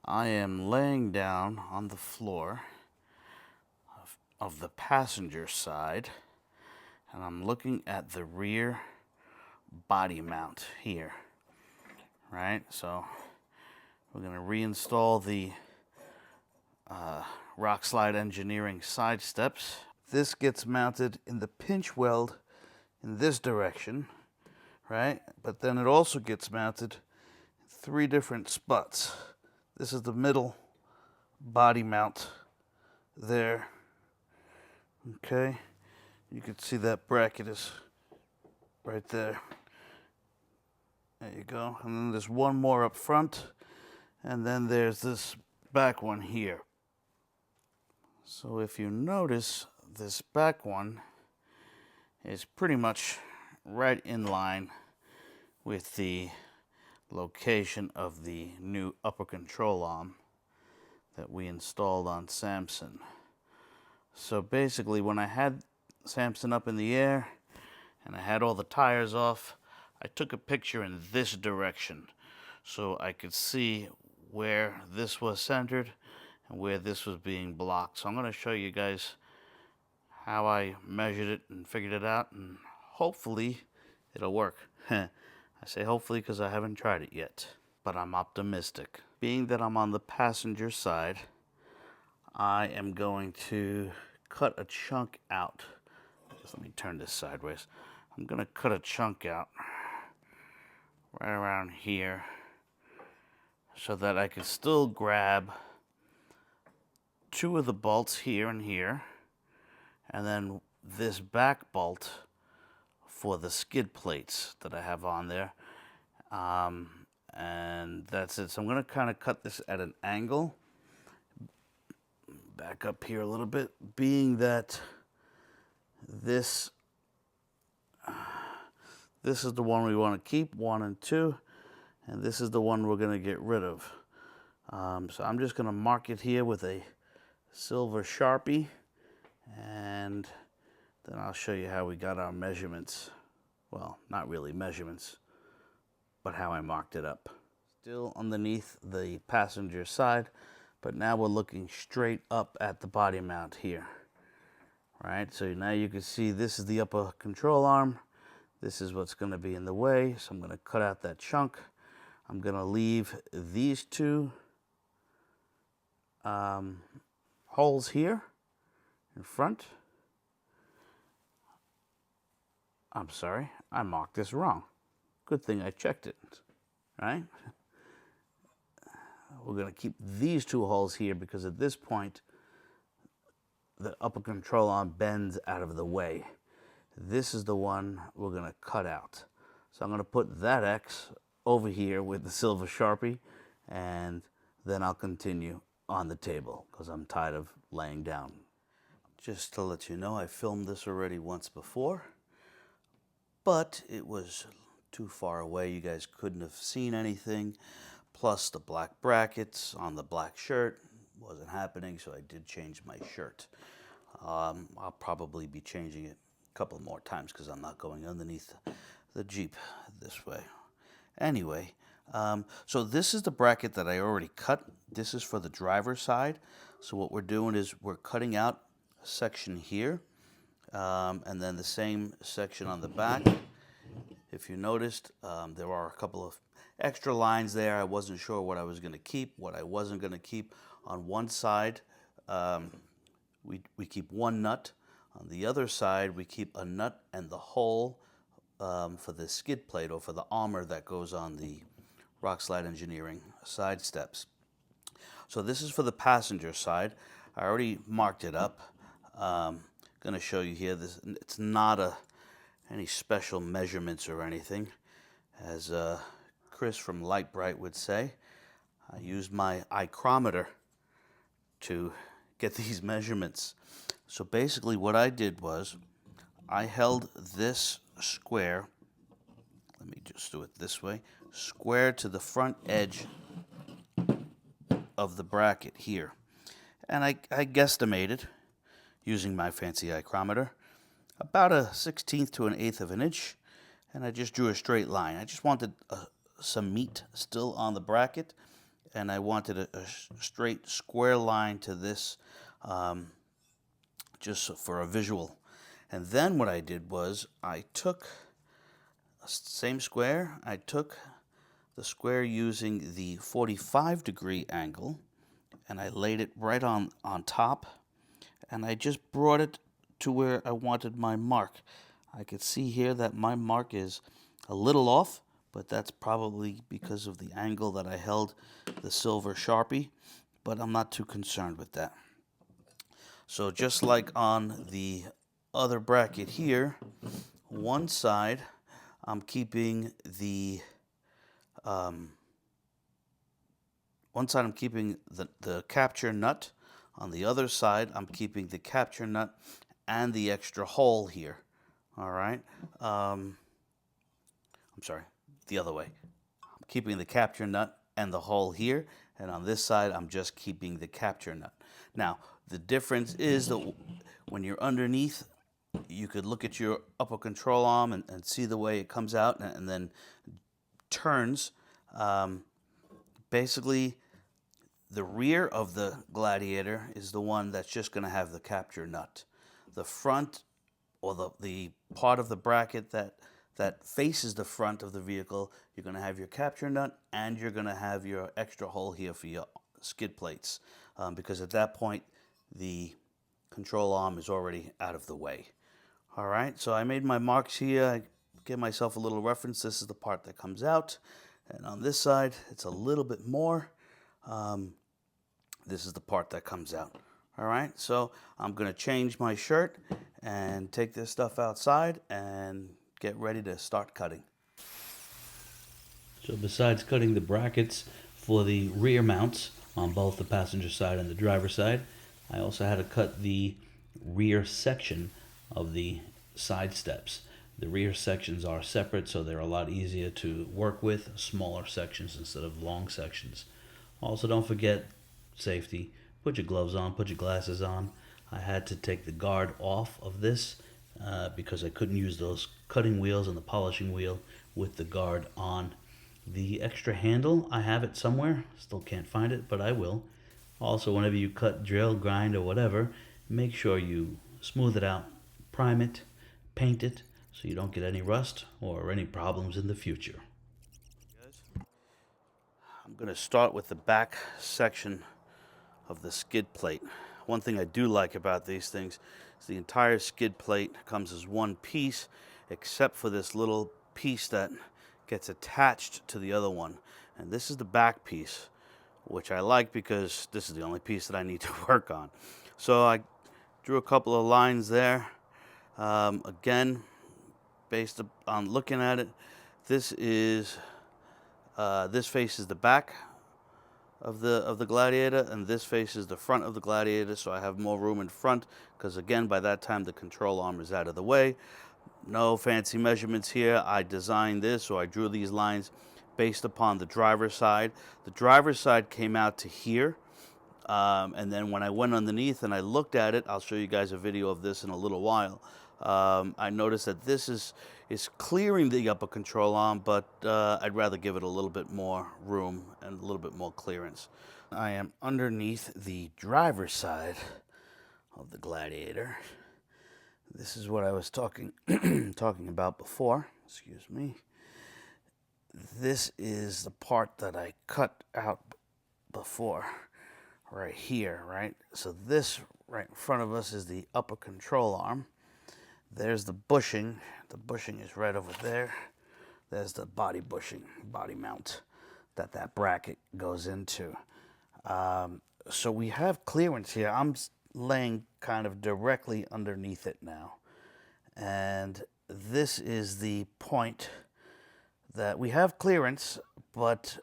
I am laying down on the floor of the passenger side, and I'm looking at the rear body mount here, right? So we're going to reinstall the Rockslide Engineering side steps. This gets mounted in the pinch weld in this direction, right? But then it also gets mounted in 3 different spots. This is the middle body mount there. Okay, you can see that bracket is right there. There you go. And then there's one more up front, and then there's this back one here. So if you notice, this back one is pretty much right in line with the location of the new upper control arm that we installed on Samson. So basically, when I had Samson up in the air and I had all the tires off, I took a picture in this direction so I could see where this was centered and where this was being blocked. So I'm going to show you guys how I measured it and figured it out, and hopefully it'll work. I say hopefully because I haven't tried it yet, but I'm optimistic. Being that I'm on the passenger side, I am going to cut a chunk out. Just let me turn this sideways. I'm going to cut a chunk out right around here so that I can still grab 2 of the bolts here and here, and then this back bolt for the skid plates that I have on there. And that's it. So I'm going to kind of cut this at an angle. Back up here a little bit, being that this is the one we want to keep, 1 and 2, and this is the one we're going to get rid of. So I'm just going to mark it here with a silver Sharpie, and then I'll show you how we got our measurements. Well, not really measurements, but how I marked it up. Still underneath the passenger side, but now we're looking straight up at the body mount here. Right, so now you can see this is the upper control arm. This is what's going to be in the way, so I'm going to cut out that chunk. I'm going to leave these 2 holes here in front. I'm sorry, I marked this wrong. Good thing I checked it, right? We're going to keep these 2 holes here because at this point, the upper control arm bends out of the way. This is the one we're going to cut out. So I'm going to put that X over here with the silver Sharpie, and then I'll continue on the table because I'm tired of laying down. Just to let you know, I filmed this already once before, but it was too far away. You guys couldn't have seen anything. Plus the black brackets on the black shirt wasn't happening, so I did change my shirt. I'll probably be changing it a couple more times because I'm not going underneath the Jeep this way. Anyway, so this is the bracket that I already cut. This is for the driver's side. So what we're doing is we're cutting out a section here, and then the same section on the back. If you noticed, there are a couple of extra lines there. I wasn't sure what I was going to keep, what I wasn't going to keep. On one side, we keep 1 nut. On the other side, we keep a nut and the hole for the skid plate or for the armor that goes on the Rockslide Engineering side steps. So this is for the passenger side. I already marked it up. Going to show you here. It's not any special measurements or anything. As Chris from Light Bright would say, I used my micrometer to get these measurements. So basically what I did was I held this square, let me just do it this way, square to the front edge of the bracket here. And I guesstimated, using my fancy micrometer, about a 1/16 to 1/8 of an inch, and I just drew a straight line. I just wanted some meat still on the bracket, and I wanted a straight square line to this, just for a visual. And then what I did was I took same square, I took the square using the 45-degree angle, and I laid it right on top, and I just brought it to where I wanted my mark. I could see here that my mark is a little off, but that's probably because of the angle that I held the silver Sharpie, but I'm not too concerned with that. So just like on the other bracket here, one side I'm keeping the the capture nut. On the other side, I'm keeping the capture nut and the extra hole here. All right. I'm sorry, the other way. I'm keeping the capture nut and the hole here, and on this side, I'm just keeping the capture nut. Now, the difference is that when you're underneath, you could look at your upper control arm and see the way it comes out and then turns. Basically, the rear of the Gladiator is the one that's just going to have the capture nut. The front, or the part of the bracket that faces the front of the vehicle, you're going to have your capture nut and you're going to have your extra hole here for your skid plates, because at that point the control arm is already out of the way. All right, so I made my marks here. I give myself a little reference. This is the part that comes out, and on this side it's a little bit more. This is the part that comes out. All right, so I'm going to change my shirt and take this stuff outside and get ready to start cutting. So besides cutting the brackets for the rear mounts on both the passenger side and the driver's side, I also had to cut the rear section of the side steps. The rear sections are separate, so they're a lot easier to work with, smaller sections instead of long sections. Also, don't forget safety. Put your gloves on, put your glasses on. I had to take the guard off of this because I couldn't use those cutting wheels and the polishing wheel with the guard on. The extra handle, I have it somewhere. Still can't find it, but I will. Also, whenever you cut, drill, grind, or whatever, make sure you smooth it out, prime it, paint it, so you don't get any rust or any problems in the future. I'm going to start with the back section of the skid plate. One thing I do like about these things is the entire skid plate comes as one piece, except for this little piece that gets attached to the other one. And this is the back piece, which I like because this is the only piece that I need to work on. So I drew a couple of lines there. Again, based on looking at it, this faces the back of the Gladiator, and this faces the front of the Gladiator, so I have more room in front, because again, by that time the control arm is out of the way. No fancy measurements here. I designed this, or I drew these lines based upon the driver's side. The driver's side came out to here, and then when I went underneath and I looked at it, I'll show you guys a video of this in a little while, I noticed that this is clearing the upper control arm, but I'd rather give it a little bit more room and a little bit more clearance. I am underneath the driver's side of the Gladiator. This is what I was talking about before. Excuse me. This is the part that I cut out before, right here, right? So this right in front of us is the upper control arm. There's the bushing. The bushing is right over there. There's the body bushing, body mount that bracket goes into. So we have clearance here. I'm laying kind of directly underneath it now. And this is the point that we have clearance, but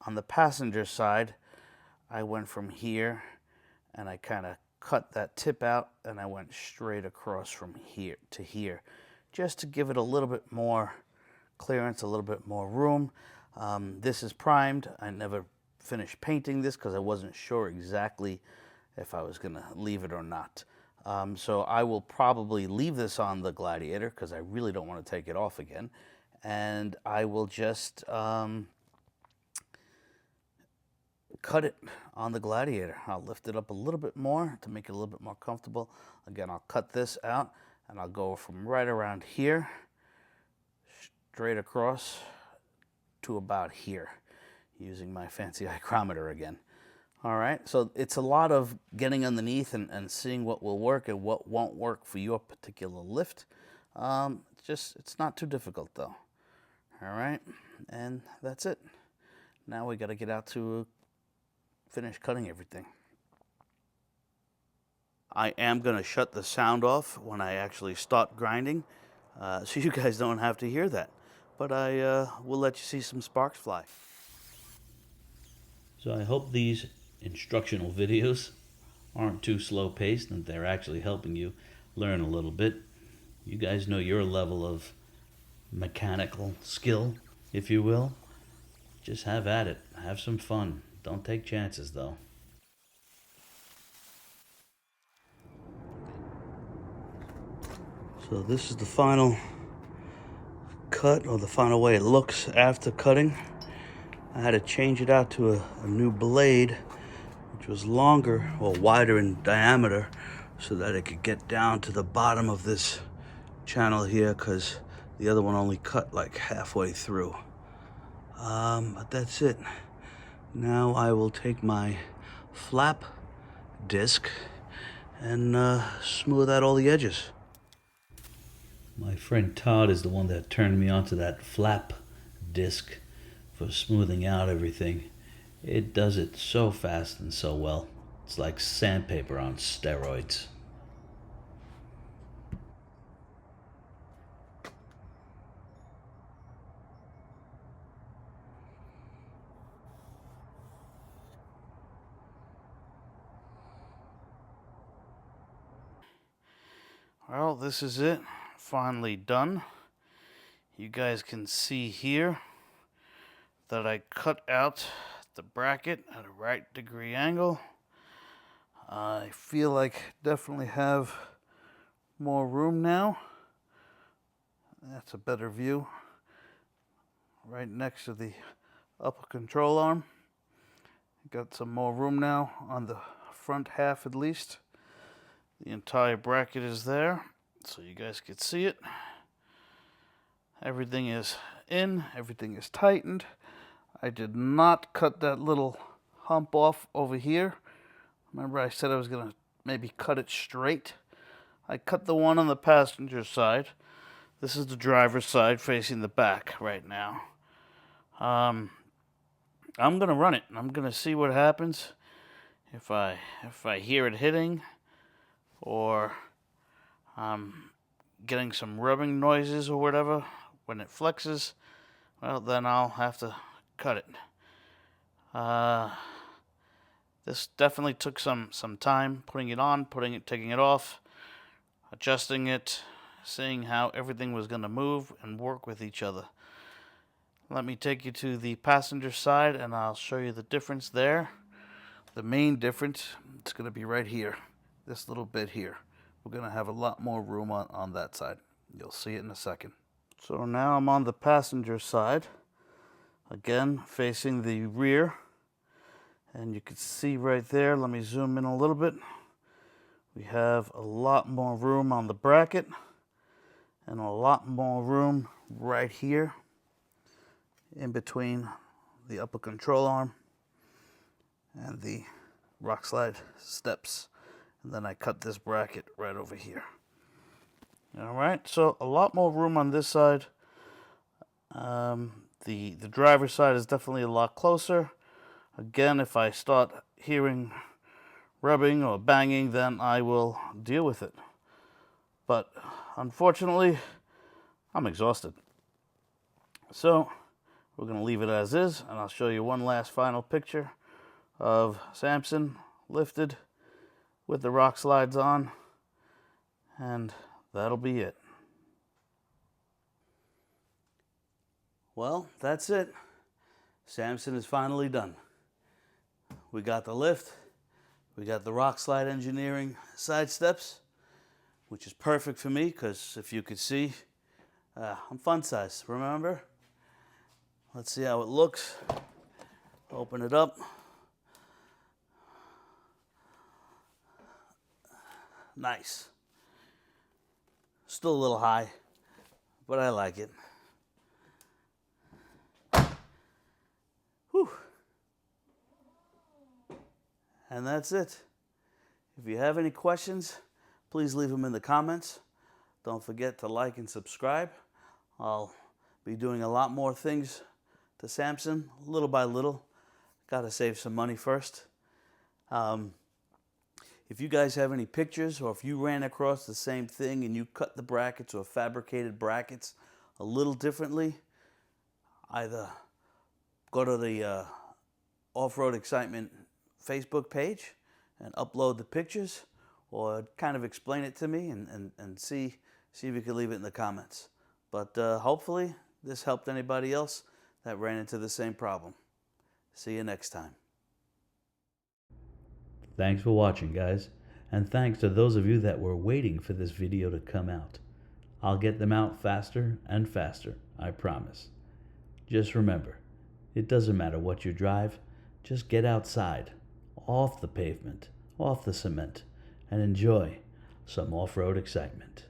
on the passenger side, I went from here and I kind of cut that tip out and I went straight across from here to here, just to give it a little bit more clearance, a little bit more room. This is primed. I never finished painting this because I wasn't sure exactly if I was going to leave it or not. So I will probably leave this on the Gladiator because I really don't want to take it off again. And I will just cut it on the Gladiator. I'll lift it up a little bit more to make it a little bit more comfortable. Again, I'll cut this out and I'll go from right around here straight across to about here using my fancy micrometer again. All right, so it's a lot of getting underneath and seeing what will work and what won't work for your particular lift. It's not too difficult though. All right, and that's it. Now we got to get out to finish cutting everything. I am going to shut the sound off when I actually start grinding, so you guys don't have to hear that. But I will let you see some sparks fly. So I hope these instructional videos aren't too slow paced and they're actually helping you learn a little bit. You guys know your level of mechanical skill, if you will. Just have at it. Have some fun. Don't take chances though. So this is the final cut, or the final way it looks after cutting. I had to change it out to a new blade, which was longer or wider in diameter, so that it could get down to the bottom of this channel here, because the other one only cut like halfway through. But that's it. Now I will take my flap disc and smooth out all the edges. My friend Todd is the one that turned me onto that flap disc for smoothing out everything. It does it so fast and so well. It's like sandpaper on steroids. Well, this is it. Finally done. You guys can see here that I cut out the bracket at a right degree angle. I feel like definitely have more room now. That's a better view. Right next to the upper control arm. Got some more room now on the front half at least. The entire bracket is there, so you guys can see it. Everything is in, everything is tightened. I did not cut that little hump off over here. Remember I said I was going to maybe cut it straight? I cut the one on the passenger side. This is the driver's side facing the back right now. I'm going to run it. I'm going to see what happens if I hear it hitting, or I'm getting some rubbing noises or whatever when it flexes. Well, then I'll have to cut it. This definitely took some time putting it on, taking it off, adjusting it, seeing how everything was going to move and work with each other. Let me take you to the passenger side and I'll show you the difference there. The main difference, it's going to be right here, this little bit here. We're going to have a lot more room on that side. You'll see it in a second. So now I'm on the passenger side, again facing the rear, and you can see right there, let me zoom in a little bit, we have a lot more room on the bracket and a lot more room right here in between the upper control arm and the rock slide steps. And then I cut this bracket right over here. All right, so a lot more room on this side. The driver's side is definitely a lot closer. Again, if I start hearing rubbing or banging, then I will deal with it. But unfortunately, I'm exhausted. So we're going to leave it as is, and I'll show you one last final picture of Samson lifted with the rock slides on, and that'll be it. Well, that's it. Samson is finally done. We got the lift, we got the rock slide engineering side steps, which is perfect for me because if you could see, I'm fun size, remember? Let's see how it looks. Open it up. Nice. Still a little high, but I like it. Whew. And that's it. If you have any questions, please leave them in the comments. Don't forget to like and subscribe. I'll be doing a lot more things to Samson, little by little. Got to save some money first. If you guys have any pictures, or if you ran across the same thing and you cut the brackets or fabricated brackets a little differently, either go to the Off-Road Excitement Facebook page and upload the pictures, or kind of explain it to me and see if you can leave it in the comments. But hopefully this helped anybody else that ran into the same problem. See you next time. Thanks for watching, guys, and thanks to those of you that were waiting for this video to come out. I'll get them out faster and faster, I promise. Just remember, it doesn't matter what you drive, just get outside, off the pavement, off the cement, and enjoy some off-road excitement.